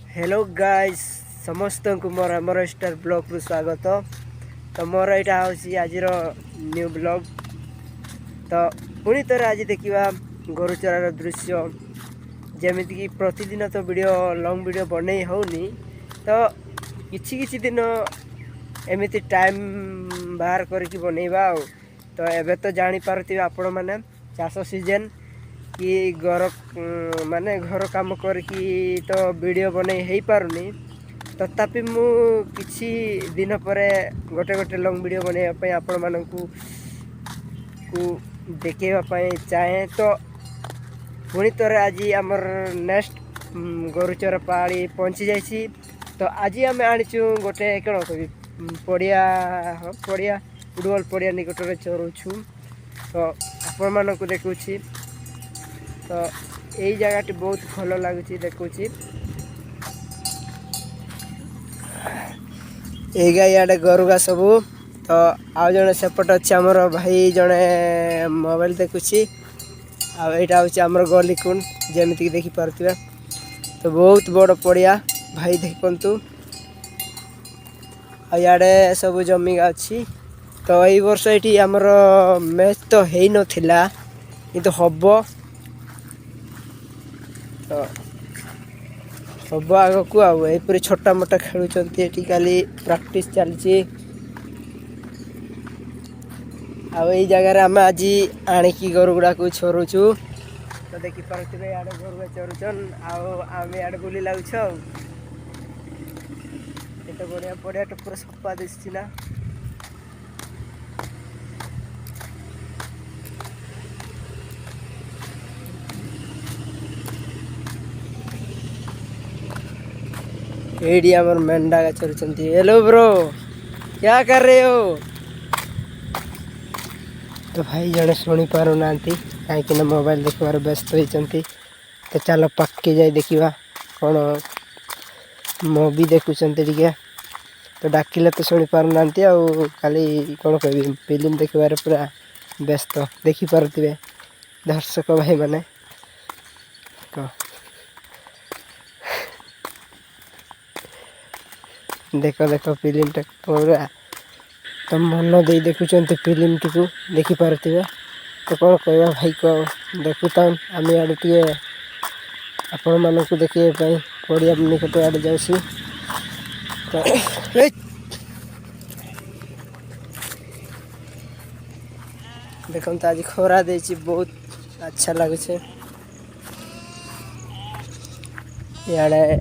Hello guys समस्त को मोर आमर स्टार ब्लॉग रु स्वागत। तो मोर यहाँ हूँ आज न्यू ब्लॉग। तो पुणी थर आज देखा गोरु चरार दृश्य जमीक प्रतिदिन तो वीडियो लॉन्ग वीडियो बनै होनी। तो किछि दिन एमती टाइम बाहर करके बनैबा। तो एबे तो जानी पारुथिबे आपण माने चाष सीजन कि घर माने घर काम करके तो वीडियो बनै हो पारुनी। तथापि मु किछि दिन पर गोटे गोटे लॉन्ग वीडियो बनैया आपण मानकु देखेबा चाहे। तो पुणी थर आज आमर नेक्स्ट गोरुचर पाड़ी पहुँची जाइए। तो आज आम आनीचु गोटे कौन कह पड़िया पड़िया फुटबॉल पड़िया निकट में चरुछु। तो आपण मानक देखुछि। तो यही जगह बहुत भल लगुच देखुछि। एगा इे गरुगा सबू। तो आउ जड़े सेपट अच्छे आमर भाई जड़े मोबाइल देखुछि। आईटा हूँ आमर गली कुंड जमीक देखिपे। तो बहुत बड़ पड़िया भाई देखु। आड़े सब जमी अच्छी। तो यही वर्ष ये आमर मैच तो हो नाला कि हम। तो हम आग को आईपरी छोटा मोटा खेलुंट खाली प्रैक्टिस चलती। आई जगार आम आज आणिकी गोरु गुड़ा को छोरुचु। तो देखिपे आड़े गोरु चरुचन आम आड़े बुली लगुच। तो बढ़िया बढ़िया तो पूरा सफा दिशा ना। एडी आमर मेंढा का चरुचंती। हेलो ब्रो क्या कर रहे हो? तो भाई जड़े शुणी पार ना कहीं मोबाइल देखबार व्यस्त होती। तो चलो पक्के जाए देखा कौन मूवी देखुंटे। तो डाकिले तो शुणी पार ना खाली कौन कह फिल्म देखबार पूरा व्यस्त देखिपे दर्शक भाई माने। तो देख देख फिल्म टा पूरा तो मन दे देखुं फिल्म टी को देखिपे। तो कौन कह भाई को देखुता आम आड़े टे आपण मानक देखा पड़िया निकट आड़े जाऊँ। तो देखो तो आज खरा दे बहुत अच्छा लगुच। इे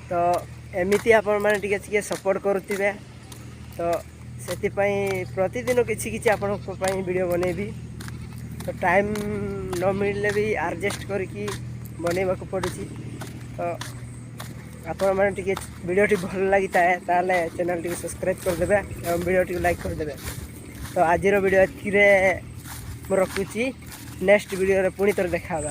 तो एमती आपण मैंने टे सपोर्ट करुवे। तो से प्रतिदिन किसी आपण वीडियो बनैबी। तो टाइम न मिलले भी एडजस्ट करके बनैबा को पड़ुछि। तो आपण मैंने टे वीडियो भल लगी ताले चैनल टी सब्सक्राइब करदे और वीडियो टी लाइक करदे। तो आज वीडियो ये रखुची। नेक्स्ट वीडियो पुणी थोड़ा देखा।